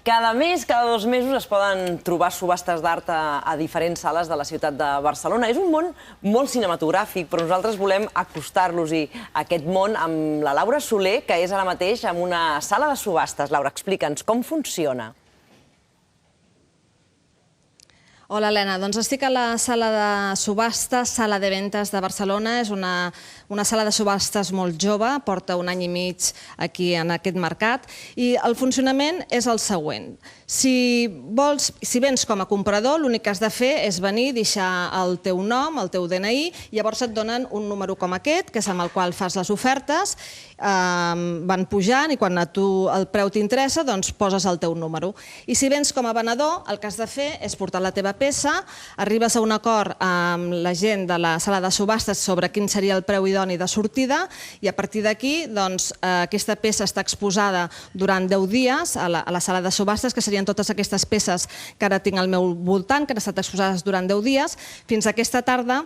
Cada mes, cada 2 mesos, es poden trobar subhastes d'art a diferents sales de la ciutat de Barcelona. És un món molt cinematogràfic, però nosaltres volem acostar-los-hi a aquest món amb la Laura Soler, que és ara mateix en una sala de subhastes. Laura, explica'ns com funciona. Hola, Helena. Doncs estic a la sala de subhastes, sala de ventes de Barcelona. És una sala de subhastes molt jove, porta 1 any i mig aquí en aquest mercat. I el funcionament és el següent. Si vens com a comprador, l'únic que has de fer és venir, deixar el teu nom, el teu DNI, i llavors et donen un número com aquest, que és amb el qual fas les ofertes, van pujant i quan a tu el preu t'interessa, doncs poses el teu número. I si vens com a venedor, el que has de fer és portar la teva peça, arribes a un acord amb la gent de la sala de subhastes sobre quin seria el preu idoni de sortida i a partir d'aquí aquesta peça està exposada durant 10 dies a la sala de subhastes, que serien totes aquestes peces que ara tinc al meu voltant, que han estat exposades durant 10 dies, fins a aquesta tarda,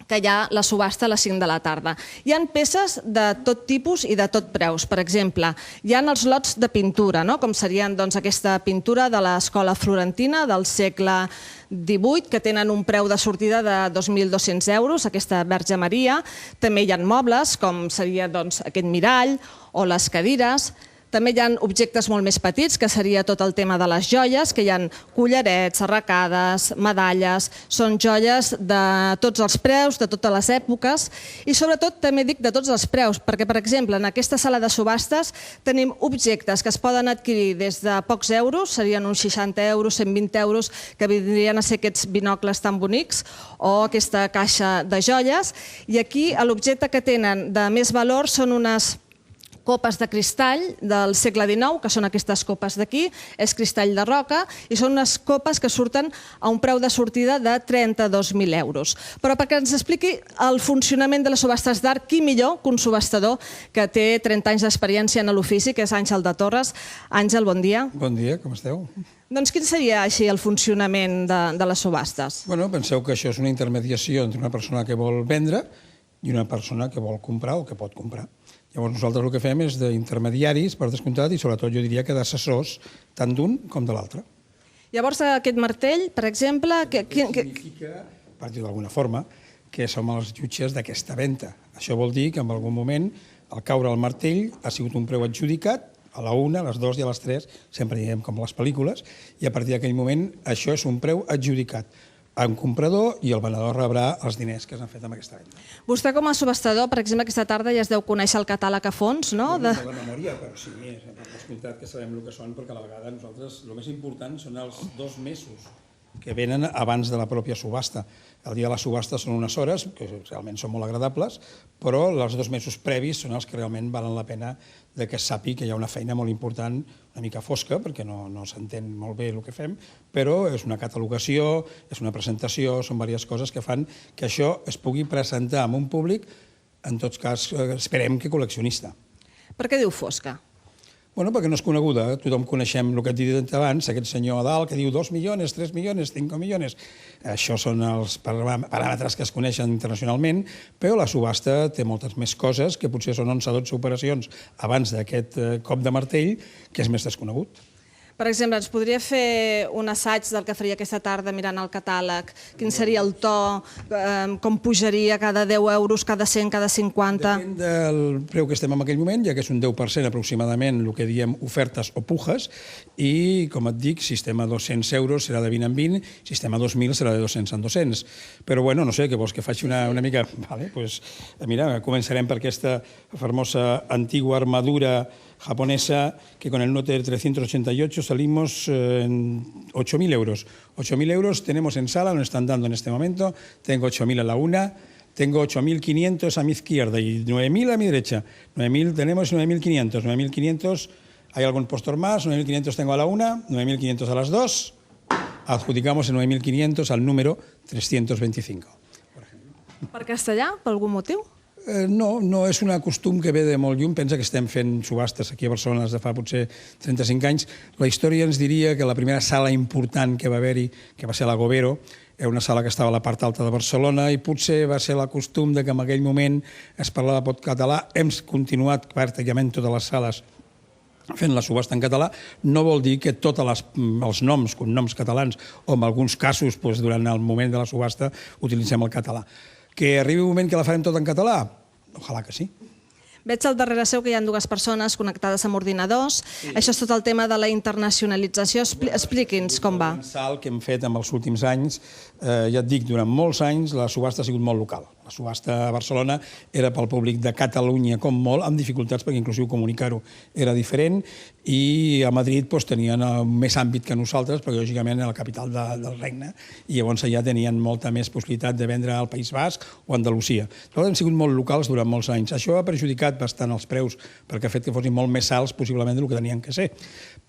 que hi ha la subhasta a les 5 de la tarda. Hi ha peces de tot tipus i de tot preus. Per exemple, hi ha els lots de pintura, com serien aquesta pintura de l'escola florentina del segle XVIII, que tenen un preu de sortida de 2.200 euros, aquesta Verge Maria. També hi ha mobles, com seria aquest mirall o les cadires. També hi ha objectes molt més petits, que seria tot el tema de les joies, que hi ha collarets, arracades, medalles, són joies de tots els preus, de totes les èpoques, i sobretot també dic de tots els preus, perquè, per exemple, en aquesta sala de subhastes tenim objectes que es poden adquirir des de pocs euros, serien uns 60 euros, 120 euros, que vindrien a ser aquests binocles tan bonics, o aquesta caixa de joies, i aquí l'objecte que tenen de més valor són unes copes de cristall del segle XIX, que són aquestes copes d'aquí, és cristall de roca, i són unes copes que surten a un preu de sortida de 32.000 euros. Però perquè ens expliqui el funcionament de les subhastes d'art, qui millor que un subhastador que té 30 anys d'experiència en l'ofici, que és Àngel de Torres. Àngel, bon dia. Bon dia, com esteu? Doncs quin seria així el funcionament de les subhastes? Penseu que això és una intermediació entre una persona que vol vendre i una persona que vol comprar o que pot comprar. Llavors nosaltres el que fem és d'intermediaris, per descomptat, i sobretot jo diria que d'assessors, tant d'un com de l'altre. Llavors aquest martell, per exemple... Significa, per dir d'alguna forma, que som els jutges d'aquesta venda. Això vol dir que en algun moment, al caure el martell, ha sigut un preu adjudicat, a la 1, a les 2 i a les 3, sempre diem com les pel·lícules, i a partir d'aquell moment això és un preu adjudicat a un comprador i el venedor rebrà els diners que s'han fet amb aquesta venda. Vostè com a subhastador, per exemple, aquesta tarda ja es deu conèixer el catàleg a fons, no? No de la memòria, però sí, és descomptat que sabem el que són, perquè a la vegada nosaltres el més important són els 2 mesos que venen abans de la pròpia subhasta. El dia de la subhasta són unes hores, que realment són molt agradables, però els 2 mesos previs són els que realment valen la pena que es sàpiga que hi ha una feina molt important, una mica fosca, perquè no s'entén molt bé el que fem, però és una catalogació, és una presentació, són diverses coses que fan que això es pugui presentar amb un públic, en tots cas, esperem que col·leccionista. Per què diu fosca? Perquè no és coneguda, tothom coneixem el que et dit abans, aquest senyor a dalt que diu 2 milions, 3 milions, 5 milions. Això són els paràmetres que es coneixen internacionalment, però la subhasta té moltes més coses, que potser són 11 o 12 operacions abans d'aquest cop de martell, que és més desconegut. Per exemple, ens podria fer un assaig del que faria aquesta tarda mirant el catàleg? Quin seria el to? Com pujaria cada 10 euros, cada 100, cada 50? Depèn del preu que estem en aquell moment, ja que és un 10% aproximadament el que diem ofertes o pujes, i, com et dic, si estem a 200 euros serà de 20 en 20, si estem a 2.000 serà de 200 en 200. Però, bueno, no sé, què vols que faci una mica... Mira, començarem per aquesta famosa antigua armadura japonesa, que con el note del 388 salimos en 8.000 euros. 8.000 euros tenemos en sala, nos están dando en este momento. Tengo 8.000 a la una, tengo 8.500 a mi izquierda y 9.000 a mi derecha. 9.000 tenemos 9.500. 9.500, hay algún postor más, 9.500 tengo a la una, 9.500 a las dos. Adjudicamos el 9.500 al número 325. Per castellà, per algun motiu? No és un costum que ve de molt lluny. Pensa que estem fent subhastes aquí a Barcelona des de fa potser 35 anys. La història ens diria que la primera sala important que va haver-hi, que va ser la Gobero, era una sala que estava a la part alta de Barcelona i potser va ser el costum que en aquell moment es parlava pot català. Hem continuat pràcticament totes les sales fent la subhasta en català, no vol dir que tots els noms, cognoms catalans, o en alguns casos, durant el moment de la subhasta, utilitzem el català. Que arribi un moment que la farem tot en català? Ojalà que sí. Veig al darrere seu que hi ha dues persones connectades amb ordinadors. Això és tot el tema de la internacionalització. Expliqui'ns com va. Un salt que hem fet en els últims anys, ja et dic, durant molts anys la subhasta ha sigut molt local. La subhasta a Barcelona era pel públic de Catalunya com molt, amb dificultats perquè inclusiu comunicar-ho era diferent, i a Madrid tenien més àmbit que nosaltres, perquè lògicament era la capital del regne, i llavors allà tenien molta més possibilitat de vendre al País Basc o a Andalusia. Però hem sigut molt locals durant molts anys. Això ha perjudicat bastant els preus, perquè ha fet que fossin molt més alts possiblement del que tenien que ser.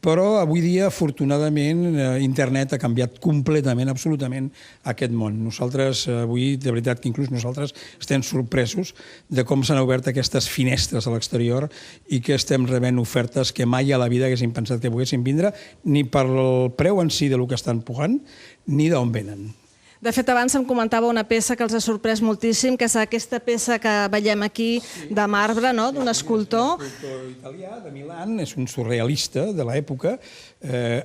Però avui dia, afortunadament, internet ha canviat completament, absolutament, aquest món. Nosaltres, avui, de veritat que inclús nosaltres estem sorpresos de com s'han obert aquestes finestres a l'exterior i que estem rebent ofertes que mai a la vida haguéssim pensat que poguessin vindre, ni per el preu en si del que estan pujant, ni d'on venen. De fet, abans em comentava una peça que els ha sorprès moltíssim, que és aquesta peça que veiem aquí de marbre, d'un escultor. Un escultor italià de Milan, és un surrealista de l'època.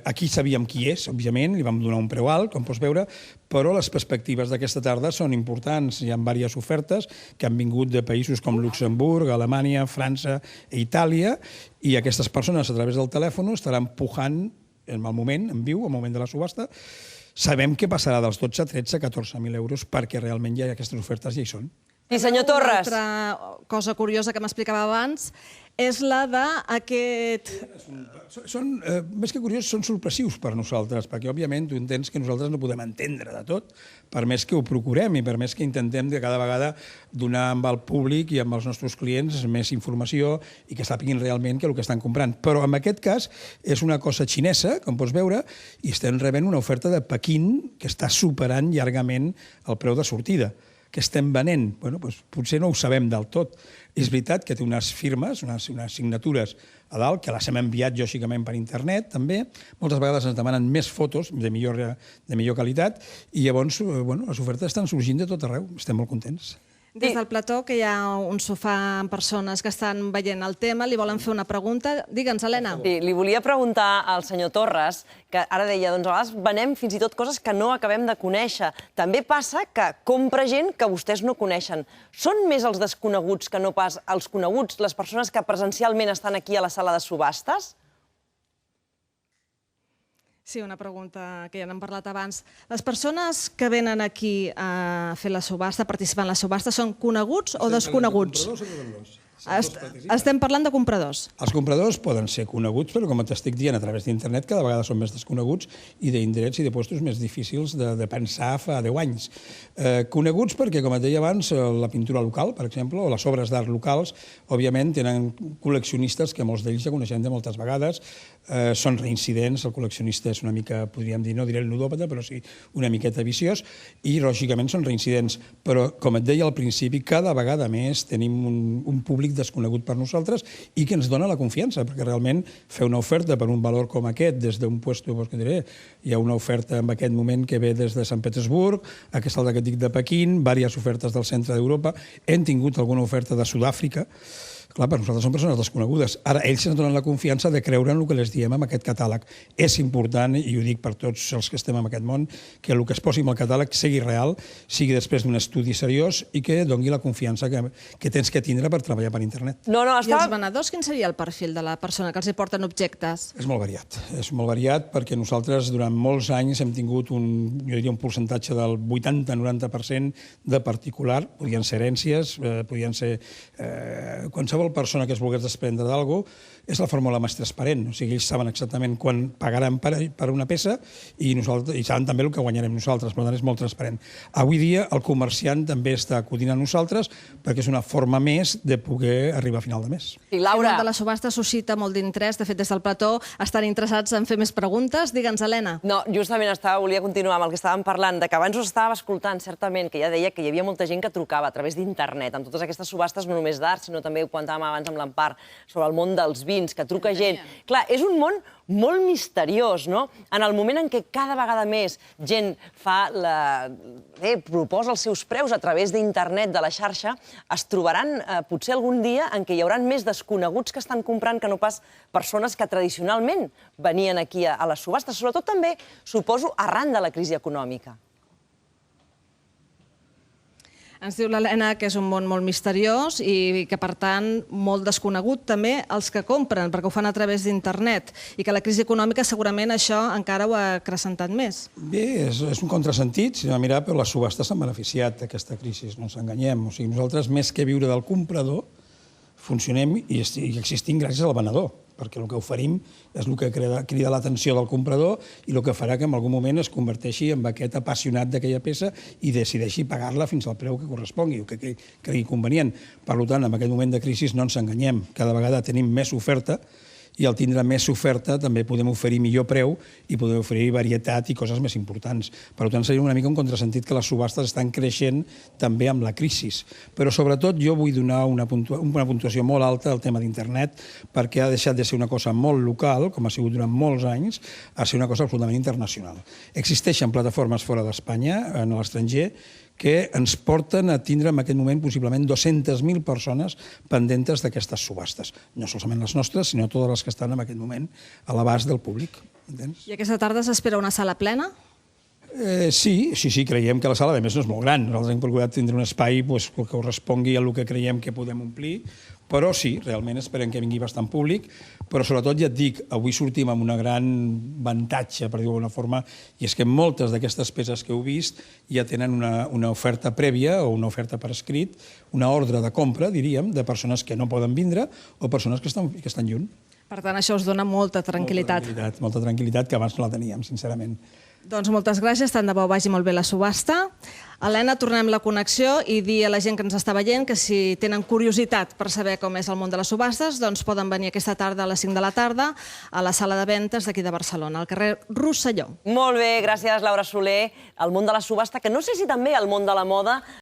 Aquí sabíem qui és, òbviament, li vam donar un preu alt, com pots veure, però les perspectives d'aquesta tarda són importants. Hi ha diverses ofertes que han vingut de països com Luxemburg, Alemanya, França i Itàlia, i aquestes persones, a través del telèfon, estaran pujant en el moment, en viu, al moment de la subhasta. Sabem que passarà dels 12, 13, 14.000 euros perquè realment ja aquestes ofertes ja hi són. I senyor Torres. Una altra cosa curiosa que m'explicava abans és la d'aquest... Més que curiosos, són sorpressius per nosaltres, perquè, òbviament, tu entens que nosaltres no podem entendre de tot, per més que ho procurem i per més que intentem de cada vegada donar amb el públic i amb els nostres clients més informació i que sàpiguin realment el que estan comprant. Però, en aquest cas, és una cosa xinesa, com pots veure, i estem rebent una oferta de Pequín que està superant llargament el preu de sortida. Que estem venent? Potser no ho sabem del tot. És veritat que té unes firmes, unes signatures a dalt, que les hem enviat lògicament per internet, també. Moltes vegades ens demanen més fotos de millor qualitat i llavors les ofertes estan sorgint de tot arreu. Estem molt contents. Des del plató, que hi ha un sofà amb persones que estan veient el tema, li volen fer una pregunta. Digue'ns, Helena. Sí, li volia preguntar al senyor Torres, que ara deia, doncs a vegades venem fins i tot coses que no acabem de conèixer. També passa que compra gent que vostès no coneixen. Són més els desconeguts que no pas els coneguts, les persones que presencialment estan aquí a la sala de subhastes? Sí, una pregunta que ja n'hem parlat abans. Les persones que venen aquí a fer la subhasta, a participar en la subhasta, són coneguts o desconeguts? Estem parlant de compradors. Els compradors poden ser coneguts, però com t'estic dient, a través d'internet cada vegada són més desconeguts i d'indrets i de puestos més difícils de pensar fa 10 anys. Coneguts perquè, com et deia abans, la pintura local, per exemple, o les obres d'art locals, òbviament tenen col·leccionistes que molts d'ells ja coneixem de moltes vegades, són reincidents, el col·leccionista és una mica, podríem dir, no diré el ludòpata, però sí una miqueta viciós, i lògicament són reincidents. Però, com et deia al principi, cada vegada més tenim un públic desconegut per nosaltres i que ens dona la confiança, perquè realment fer una oferta per un valor com aquest des d'un puesto, hi ha una oferta en aquest moment que ve des de Sant Petersburg, aquesta que et dic de Pequín, diverses ofertes del centre d'Europa, hem tingut alguna oferta de Sud-àfrica. Clar, per nosaltres són persones desconegudes. Ara, ells ens donen la confiança de creure en el que els diem amb aquest catàleg. És important, i ho dic per tots els que estem en aquest món, que el que es posi en el catàleg sigui real, sigui després d'un estudi seriós i que doni la confiança que tens que tindre per treballar per internet. I els venedors, quin seria el perfil de la persona que els hi porten objectes? És molt variat perquè nosaltres durant molts anys hem tingut un percentatge del 80-90% de particular, podien ser herències, podien ser qualsevol persona que es volgués desprendre d'alguna cosa, és la fórmula més transparent. O sigui, ells saben exactament quan pagaran per una peça i saben també el que guanyarem nosaltres, per tant és molt transparent. Avui dia el comerciant també està acudint a nosaltres perquè és una forma més de poder arribar a final de mes. I Laura... El de la subhasta suscita molt d'interès, de fet des del plató estan interessats en fer més preguntes. Digue'ns, Helena. No, justament volia continuar amb el que estàvem parlant, que abans us estava escoltant, certament, que ja deia que hi havia molta gent que trucava a través d'internet, amb totes aquestes subhastes no només d'art, sinó també quan comentàvem abans amb l'Empar, sobre el món dels vins, que truca gent. Clar, és un món molt misteriós, no? En el moment en què cada vegada més gent proposa els seus preus a través d'internet, de la xarxa, es trobaran potser algun dia en què hi haurà més desconeguts que estan comprant que no pas persones que tradicionalment venien aquí a les subhastes. Sobretot també, suposo, arran de la crisi econòmica. Ens diu l'Helena que és un món molt misteriós i que, per tant, molt desconegut també els que compren, perquè ho fan a través d'internet, i que la crisi econòmica segurament això encara ho ha acrecentat més. Bé, és un contrasentit, si anem a mirar, però les subhastes s'han beneficiat d'aquesta crisi, no ens enganyem. O sigui, nosaltres, més que viure del comprador, funcionem i existim gràcies al venedor, perquè el que oferim és el que crida l'atenció del comprador i el que farà que en algun moment es converteixi en aquest apassionat d'aquella peça i decideixi pagar-la fins al preu que correspongui o que cregui convenient. Per tant, en aquest moment de crisi no ens enganyem. Cada vegada tenim més oferta i al tindre més oferta també podem oferir millor preu i podem oferir varietat i coses més importants. Per tant, seria una mica un contrasentit que les subhastes estan creixent també amb la crisi. Però sobretot jo vull donar una puntuació molt alta al tema d'internet perquè ha deixat de ser una cosa molt local, com ha sigut durant molts anys, a ser una cosa absolutament internacional. Existeixen plataformes fora d'Espanya, en l'estranger, que ens porten a tindre en aquest moment possiblement 200.000 persones pendentes d'aquestes subhastes. No solament les nostres, sinó totes les que estan en aquest moment a l'abast del públic. Entens? I aquesta tarda s'espera una sala plena? Sí, creiem que la sala, a més, no és molt gran. Nosaltres hem procurat tindre un espai que correspongui al que creiem que podem omplir, però sí, realment esperem que vingui bastant públic, però sobretot, ja et dic, avui sortim amb una gran avantatge, per dir-ho d'alguna forma, i és que moltes d'aquestes peces que heu vist ja tenen una oferta prèvia o una oferta per escrit, una ordre de compra, diríem, de persones que no poden vindre o persones que estan lluny. Per tant, això us dona molta tranquil·litat. Molta tranquil·litat, que abans no la teníem, sincerament. Doncs moltes gràcies, tant de bo vagi molt bé la subhasta. Helena, tornem la connexió i dir a la gent que ens està veient que si tenen curiositat per saber com és el món de les subhastes, doncs poden venir aquesta tarda a les 5 de la tarda a la sala de ventes d'aquí de Barcelona, al carrer Rosselló. Molt bé, gràcies, Laura Soler. El món de la subhasta, que no sé si també el món de la moda